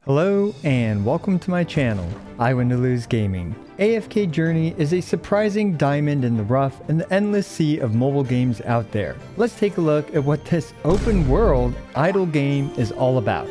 Hello and welcome to my channel, I Win to Lose Gaming. AFK Journey is a surprising diamond in the rough in the endless sea of mobile games out there. Let's take a look at what this open world idle game is all about.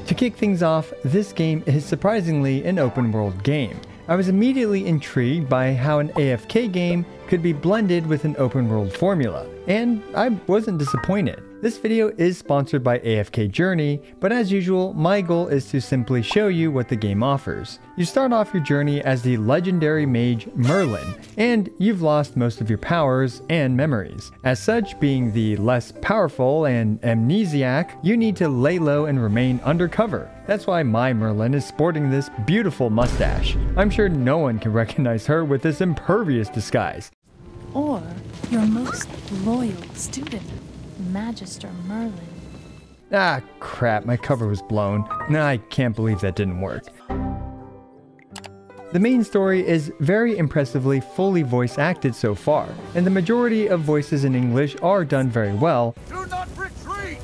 To kick things off, this game is surprisingly an open world game. I was immediately intrigued by how an AFK game could be blended with an open world formula, and I wasn't disappointed. This video is sponsored by AFK Journey, but as usual, my goal is to simply show you what the game offers. You start off your journey as the legendary mage Merlin, and you've lost most of your powers and memories. As such, being the less powerful and amnesiac, you need to lay low and remain undercover. That's why my Merlin is sporting this beautiful mustache. I'm sure no one can recognize her with this impervious disguise. Or your most loyal student, Magister Merlin. Ah, crap, my cover was blown. I can't believe that didn't work. The main story is very impressively fully voice acted so far, and the majority of voices in English are done very well. Do not retreat!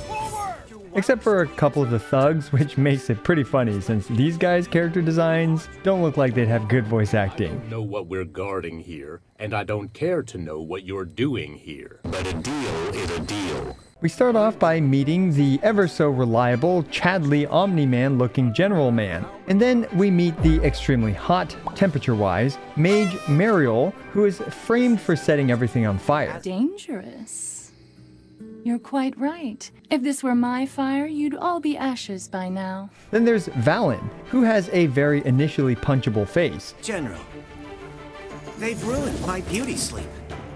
Forward! Except for a couple of the thugs, which makes it pretty funny since these guys' character designs don't look like they'd have good voice acting. I don't know what we're guarding here, and I don't care to know what you're doing here. But a deal is a deal. We start off by meeting the ever so reliable Chadley Omni-Man looking General Man. And then we meet the extremely hot, temperature-wise, Mage Mariel, who is framed for setting everything on fire. Dangerous. You're quite right. If this were my fire, you'd all be ashes by now. Then there's Valen, who has a very initially punchable face. General, they've ruined my beauty sleep.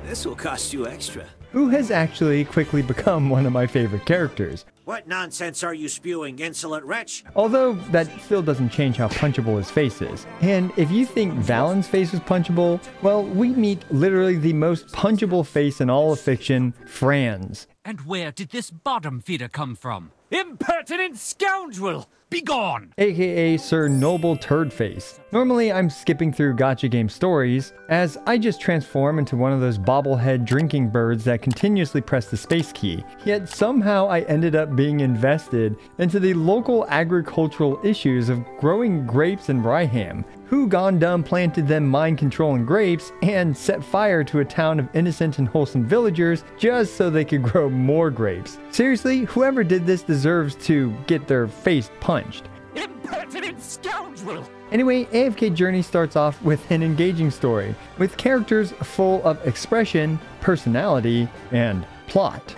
This will cost you extra. Who has actually quickly become one of my favorite characters. What nonsense are you spewing, insolent wretch? Although that still doesn't change how punchable his face is. And if you think Valen's face was punchable, well, we meet literally the most punchable face in all of fiction, Franz. And where did this bottom feeder come from? Impertinent scoundrel! Begone! AKA Sir Noble Turdface. Normally I'm skipping through gacha game stories, as I just transform into one of those bobblehead drinking birds that continuously press the space key, yet somehow I ended up being invested into the local agricultural issues of growing grapes in Ryham. Who gone dumb planted them mind-controlling grapes and set fire to a town of innocent and wholesome villagers just so they could grow more grapes? Seriously, whoever did this deserves to get their face punched. Impertinent scoundrel! Anyway, AFK Journey starts off with an engaging story, with characters full of expression, personality, and plot.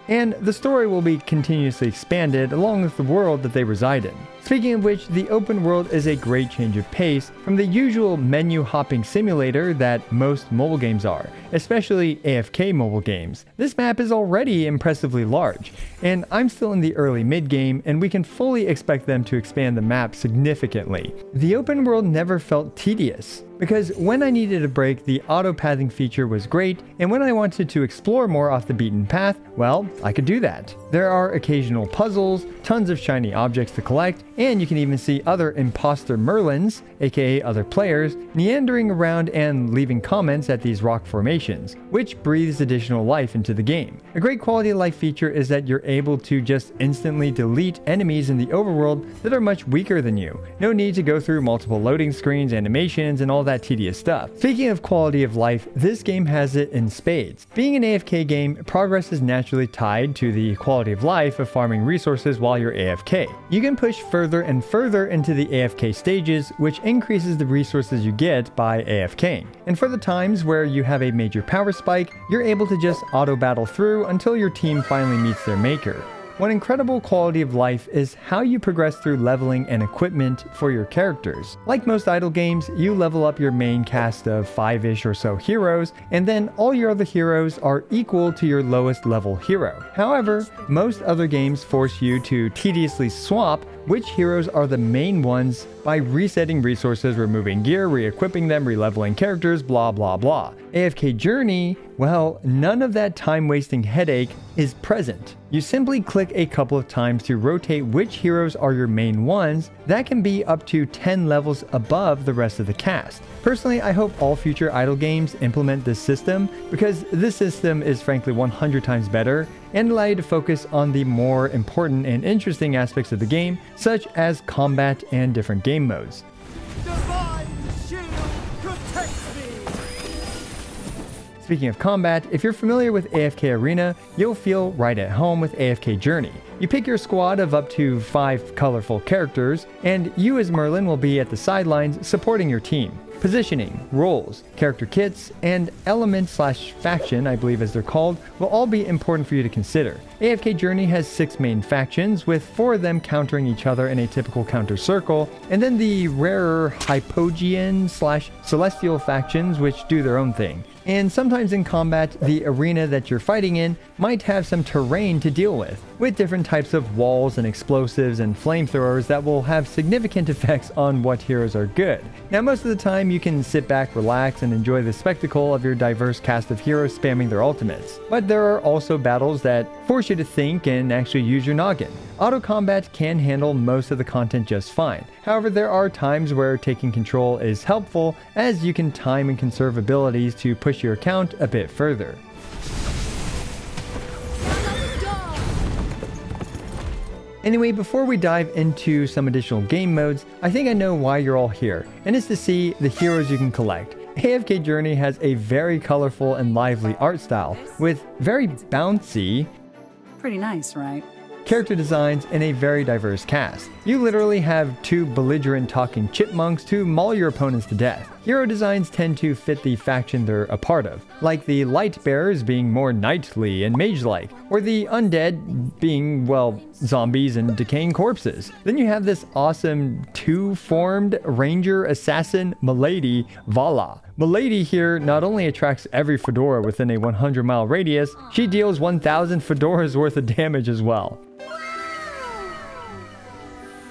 And the story will be continuously expanded along with the world that they reside in. Speaking of which, the open world is a great change of pace from the usual menu hopping simulator that most mobile games are, especially AFK mobile games. This map is already impressively large, and I'm still in the early mid-game, and we can fully expect them to expand the map significantly. The open world never felt tedious, because when I needed a break, the auto-pathing feature was great, and when I wanted to explore more off the beaten path, well, I could do that. There are occasional puzzles, tons of shiny objects to collect, and you can even see other imposter Merlins, aka other players, meandering around and leaving comments at these rock formations, which breathes additional life into the game. A great quality of life feature is that you're able to just instantly delete enemies in the overworld that are much weaker than you. No need to go through multiple loading screens, animations, and all that tedious stuff. Speaking of quality of life, this game has it in spades. Being an AFK game, progress is naturally tied to the quality of life of farming resources while you're AFK. You can push further and further into the AFK stages, which increases the resources you get by AFKing. And for the times where you have a major power spike, you're able to just auto battle through until your team finally meets their maker. One incredible quality of life is how you progress through leveling and equipment for your characters. Like most idle games, you level up your main cast of 5-ish or so heroes, and then all your other heroes are equal to your lowest level hero. However, most other games force you to tediously swap which heroes are the main ones by resetting resources, removing gear, re-equipping them, re-leveling characters, blah blah blah. AFK Journey, well, none of that time-wasting headache is present. You simply click a couple of times to rotate which heroes are your main ones. That can be up to 10 levels above the rest of the cast. Personally, I hope all future idle games implement this system, because this system is frankly 100 times better and allow you to focus on the more important and interesting aspects of the game, such as combat and different game modes. Divine shield protects me! Speaking of combat, if you're familiar with AFK Arena, you'll feel right at home with AFK Journey. You pick your squad of up to 5 colorful characters, and you as Merlin will be at the sidelines supporting your team. Positioning, roles, character kits, and element/faction, I believe as they're called, will all be important for you to consider. AFK Journey has 6 main factions, with 4 of them countering each other in a typical counter circle, and then the rarer Hypogean/Celestial factions, which do their own thing. And sometimes in combat, the arena that you're fighting in might have some terrain to deal with different types of walls and explosives and flamethrowers that will have significant effects on what heroes are good. Now, most of the time you can sit back, relax, and enjoy the spectacle of your diverse cast of heroes spamming their ultimates. But there are also battles that force you to think and actually use your noggin. Auto combat can handle most of the content just fine. However, there are times where taking control is helpful, as you can time and conserve abilities to push your account a bit further. Anyway, before we dive into some additional game modes, I think I know why you're all here, and it's to see the heroes you can collect. AFK Journey has a very colorful and lively art style, with very bouncy, pretty nice, right? character designs, and a very diverse cast. You literally have 2 belligerent talking chipmunks to maul your opponents to death. Hero designs tend to fit the faction they're a part of, like the light bearers being more knightly and mage-like, or the undead being, well, zombies and decaying corpses. Then you have this awesome 2-formed ranger assassin Milady Vala. Milady here not only attracts every fedora within a 100-mile radius, she deals 1,000 fedoras worth of damage as well.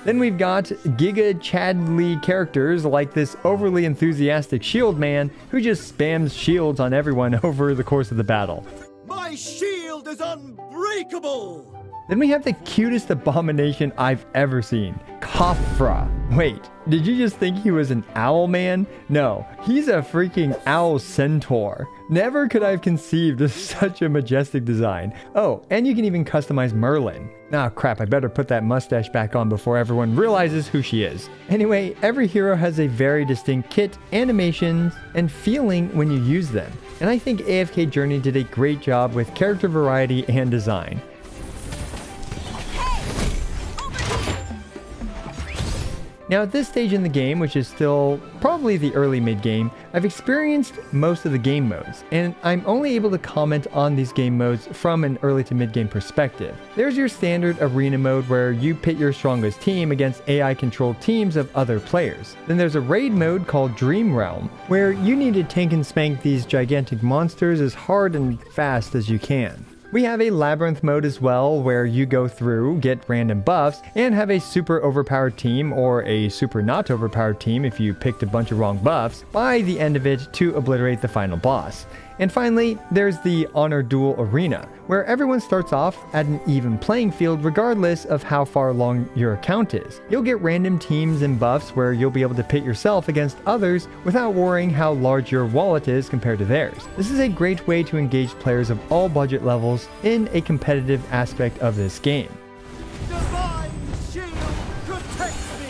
Then we've got Giga Chadley characters like this overly enthusiastic shield man who just spams shields on everyone over the course of the battle. My shield is unbreakable! Then we have the cutest abomination I've ever seen, Khafra. Wait, did you just think he was an owl man? No, he's a freaking owl centaur. Never could I have conceived of such a majestic design. Oh, and you can even customize Merlin. Ah, crap, I better put that mustache back on before everyone realizes who she is. Anyway, every hero has a very distinct kit, animations, and feeling when you use them. And I think AFK Journey did a great job with character variety and design. Now at this stage in the game, which is still probably the early mid-game, I've experienced most of the game modes, and I'm only able to comment on these game modes from an early to mid-game perspective. There's your standard arena mode where you pit your strongest team against AI-controlled teams of other players. Then there's a raid mode called Dream Realm, where you need to tank and spank these gigantic monsters as hard and fast as you can. We have a labyrinth mode as well, where you go through, get random buffs, and have a super overpowered team, or a super not overpowered team if you picked a bunch of wrong buffs, by the end of it to obliterate the final boss. And finally, there's the Honor Duel Arena, where everyone starts off at an even playing field regardless of how far along your account is. You'll get random teams and buffs where you'll be able to pit yourself against others without worrying how large your wallet is compared to theirs. This is a great way to engage players of all budget levels in a competitive aspect of this game. Divine shield protects me!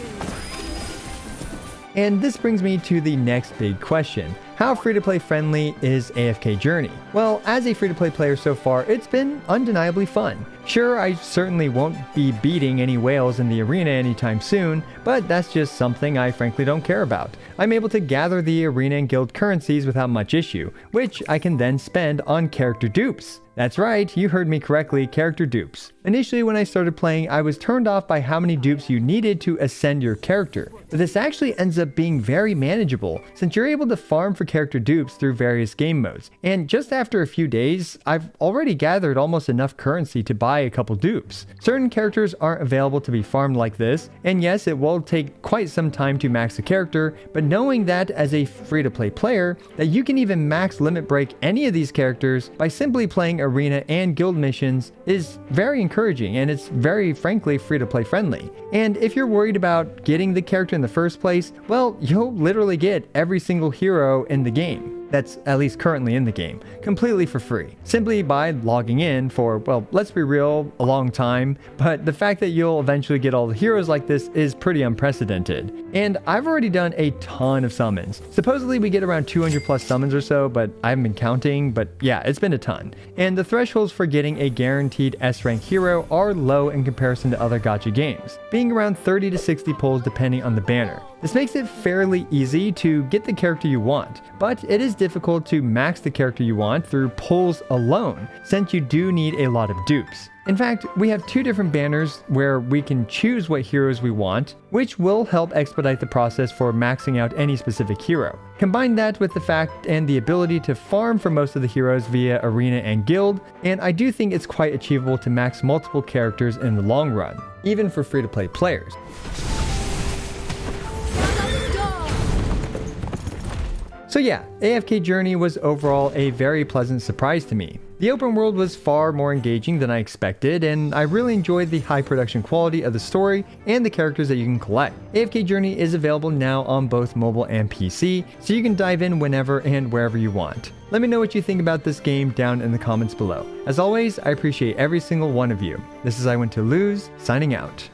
And this brings me to the next big question. How free-to-play friendly is AFK Journey? Well, as a free-to-play player so far, it's been undeniably fun. Sure, I certainly won't be beating any whales in the arena anytime soon, but that's just something I frankly don't care about. I'm able to gather the arena and guild currencies without much issue, which I can then spend on character dupes. That's right, you heard me correctly, character dupes. Initially when I started playing, I was turned off by how many dupes you needed to ascend your character, but this actually ends up being very manageable since you're able to farm for character dupes through various game modes, and just after a few days, I've already gathered almost enough currency to buy a couple dupes. Certain characters aren't available to be farmed like this, and yes, it will take quite some time to max a character, but knowing that as a free-to-play player, that you can even max limit break any of these characters by simply playing arena and guild missions is very encouraging, and it's very frankly free-to-play friendly. And if you're worried about getting the character in the first place, well, you'll literally get every single hero in the game. That's at least currently in the game, completely for free, simply by logging in for, well, let's be real, a long time, but the fact that you'll eventually get all the heroes like this is pretty unprecedented. And I've already done a ton of summons. Supposedly we get around 200 plus summons or so, but I haven't been counting, but yeah, it's been a ton. And the thresholds for getting a guaranteed S rank hero are low in comparison to other gacha games, being around 30 to 60 pulls depending on the banner. This makes it fairly easy to get the character you want, but it is difficult to max the character you want through pulls alone, since you do need a lot of dupes. In fact, we have two different banners where we can choose what heroes we want, which will help expedite the process for maxing out any specific hero. Combine that with the fact and the ability to farm for most of the heroes via arena and guild, and I do think it's quite achievable to max multiple characters in the long run, even for free-to-play players. So yeah, AFK Journey was overall a very pleasant surprise to me. The open world was far more engaging than I expected, and I really enjoyed the high production quality of the story and the characters that you can collect. AFK Journey is available now on both mobile and PC, so you can dive in whenever and wherever you want. Let me know what you think about this game down in the comments below. As always, I appreciate every single one of you. This is I Went to Lose, signing out.